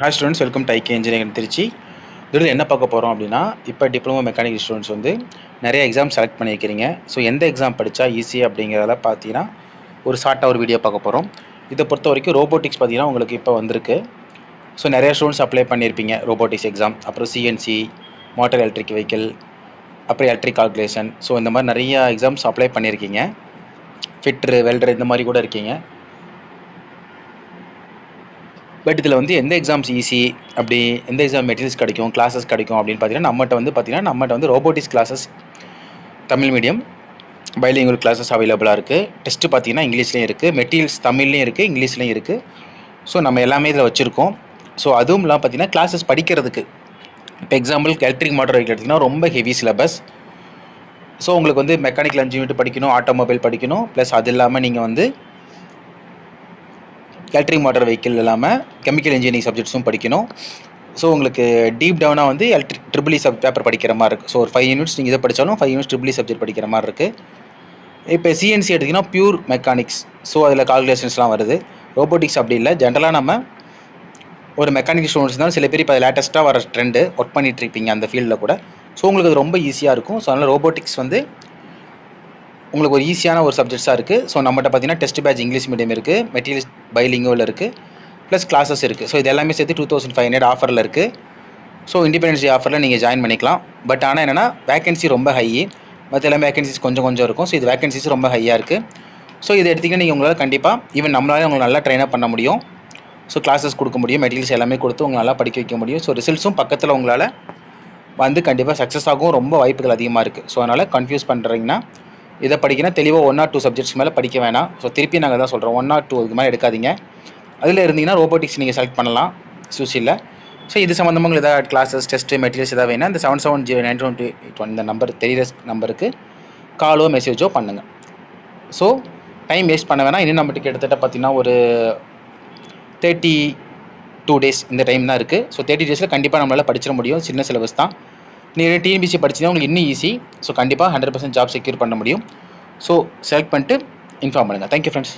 Hi students, welcome to IK engineering Trichy. இதில் என்ன பார்க்க போகிறோம் அப்படின்னா, இப்போ டிப்ளமோ மெக்கானிக்கல் ஸ்டூடெண்ட்ஸ் வந்து நிறைய எக்ஸாம் செலக்ட் பண்ணியிருக்கிறீங்க. ஸோ எந்த எக்ஸாம் படித்தா ஈஸி அப்படிங்கிறத பார்த்தீங்கன்னா ஒரு ஷார்ட்டாக ஒரு வீடியோ பார்க்க போகிறோம். இதை பொறுத்த வரைக்கும் ரோபோட்டிக்ஸ் பார்த்தீங்கன்னா உங்களுக்கு இப்போ வந்திருக்கு. ஸோ நிறைய ஸ்டூடெண்ட்ஸ் அப்ளை பண்ணியிருப்பீங்க ரோபோட்டிக்ஸ் எக்ஸாம். அப்புறம் சிஎன்சி, மோட்டார் எலக்ட்ரிக் வெஹிக்கிள், அப்புறம் எலக்ட்ரிக் கால்குலேஷன். ஸோ இந்த மாதிரி நிறைய எக்ஸாம்ஸ் அப்ளை பண்ணியிருக்கீங்க. ஃபிட்ரு, வெல்டர் இந்த மாதிரி கூட இருக்கீங்க. பட் இதில் வந்து எந்த எக்ஸாம்ஸ் ஈஸி, அப்படி எந்த எக்ஸாம் மெட்டீரியல்ஸ் கிடைக்கும், கிளாஸஸ் கிடைக்கும் அப்படின்னு பார்த்தீங்கன்னா நம்மகிட்ட வந்து robotics classes Tamil medium bilingual classes அவைலபிளாக இருக்குது. டெஸ்ட்டு பார்த்தீங்கன்னா இங்கிலீஷ்லேயும் இருக்குது, மெட்டீரியல்ஸ் தமிழ்லேயும் இருக்குது, இங்கிலீஷ்லேயும் இருக்குது. ஸோ நம்ம எல்லாமே இதில் வச்சுருக்கோம். ஸோ அதுவும் இல்லாமல் பார்த்தீங்கன்னா கிளாஸஸ் படிக்கிறதுக்கு இப்போ எக்ஸாம்பிளுக்கு எலக்ட்ரிக் மோட்டார் வெஹிக்கிள் எடுத்திங்கன்னா ரொம்ப ஹெவி சிலபஸ். ஸோ உங்களுக்கு வந்து மெக்கானிக்கல் இன்ஜினியரிங் படிக்கணும், ஆட்டோமொபைல் படிக்கணும், ப்ளஸ் அது இல்லாமல் நீங்கள் வந்து எலக்ட்ரிக் மோட்டார் வெஹிக்கிள் இல்லாமல் கெமிக்கல் இன்ஜினியரிங் சப்ஜெக்ட்ஸும் படிக்கணும். ஸோ உங்களுக்கு டீப் டவுனாக வந்து ட்ரிபிள் பேப்பர் படிக்கிற மாதிரி இருக்குது. ஸோ ஒரு 5 யூனிட்ஸ் நீங்கள் இதை படித்தாலும் 5 யூனிட்ஸ் ட்ரிபிள் சப்ஜெக்ட் படிக்கிற மாதிரி இருக்குது. இப்போ சிஎன்சி எடுத்திங்கன்னா பியூர் மெக்கானிக்ஸ். ஸோ அதில் கால்குலேஷன்ஸ்லாம் வருது. ரோபோட்டிக்ஸ் அப்படி இல்லை, ஜென்ரலாக நம்ம ஒரு மெக்கானிக்கல் ஸ்டூடெண்ட்ஸ் தான் சில பேர் இப்போ லேட்டஸ்ட்டாக வர ட்ரெண்டு ஒர்க் பண்ணிட்டு இருப்பீங்க அந்த ஃபீல்டில் கூட. ஸோ உங்களுக்கு அது ரொம்ப ஈஸியாக இருக்கும். ஸோ அதனால் ரோபோட்டிக்ஸ் வந்து உங்களுக்கு ஒரு ஈஸியான ஒரு சப்ஜெக்ட்ஸாக இருக்குது. ஸோ நம்மகிட்ட பார்த்தீங்கன்னா டெஸ்ட் பேட்ச் இங்கிலீஷ் மீடியம் இருக்குது, மெட்டீரியல்ஸ் பைலிங்குவல் இருக்குது, ப்ளஸ் கிளாஸஸ் இருக்குது. ஸோ இது எல்லாமே சேர்த்து 2500 ஆஃபரில் இருக்குது. ஸோ இண்டிபெண்டன்ஸ் டே ஆஃபரில் நீங்கள் ஜாயின் பண்ணிக்கலாம். பட் ஆனால் என்னென்னா வேகன்சி ரொம்ப ஹை, மற்ற எல்லாமே வேகன்சிஸ் கொஞ்சம் இருக்கும். ஸோ இது வேகன்சிஸ் ரொம்ப ஹையாக இருக்குது. ஸோ இதை எடுத்திங்கன்னா நீங்கள் உங்களால் கண்டிப்பாக ஈவன் நம்மளாலே உங்களை நல்லா ட்ரெயினப் பண்ண முடியும். ஸோ கிளாஸஸ் கொடுக்க முடியும், மெட்டீரியல்ஸ் எல்லாமே கொடுத்து உங்களை நல்லா படிக்க வைக்க முடியும். ஸோ ரிசல்ட்ஸும் பக்கத்தில் உங்களால் வந்து கண்டிப்பாக சக்ஸஸ் ஆகும் ரொம்ப வாய்ப்புகள் அதிகமாக இருக்குது. ஸோ அதனால் கன்ஃபியூஸ் பண்ணுறீங்கன்னா இதை படிக்கணும், தெளிவாக 1 or 2 சப்ஜெக்ட்ஸ் மேலே படிக்க வேணாம். ஸோ திருப்பி நாங்கள் தான் சொல்கிறோம், 1 or 2 இது மாதிரி எடுக்காதீங்க. அதில் இருந்தீங்கன்னா ரோபோட்டிக்ஸ் நீங்கள் செலக்ட் பண்ணலாம் சூசியில். ஸோ இது சம்மந்தமாக உங்களுக்கு ஏதாவது கிளாஸஸ், டெஸ்ட்டு, மெட்டீரியல்ஸ் ஏதாவது வேணால் இந்த 770921 இந்த நம்பர் தெரியுற நம்பருக்கு காலோ மெசேஜோ பண்ணுங்கள். ஸோ டைம் வேஸ்ட் பண்ண வேணாம். இன்னும் நம்மகிட்ட கிட்டத்தட்ட பார்த்தீங்கன்னா ஒரு 32 days இந்த டைம் தான் இருக்குது. ஸோ 30 days கண்டிப்பாக நம்மளால் படிச்சிட முடியும். சின்ன சிலபஸ் தான். நீங்கள் டிஎன்பிசி படிச்சிங்கன்னா உங்களுக்கு இன்னும் ஈஸி. ஸோ கண்டிப்பாக 100% ஜாப் செக்யூர் பண்ண முடியும். ஸோ செலக்ட் பண்ணிட்டு இன்ஃபார்ம் பண்ணுங்கள். Thank you friends.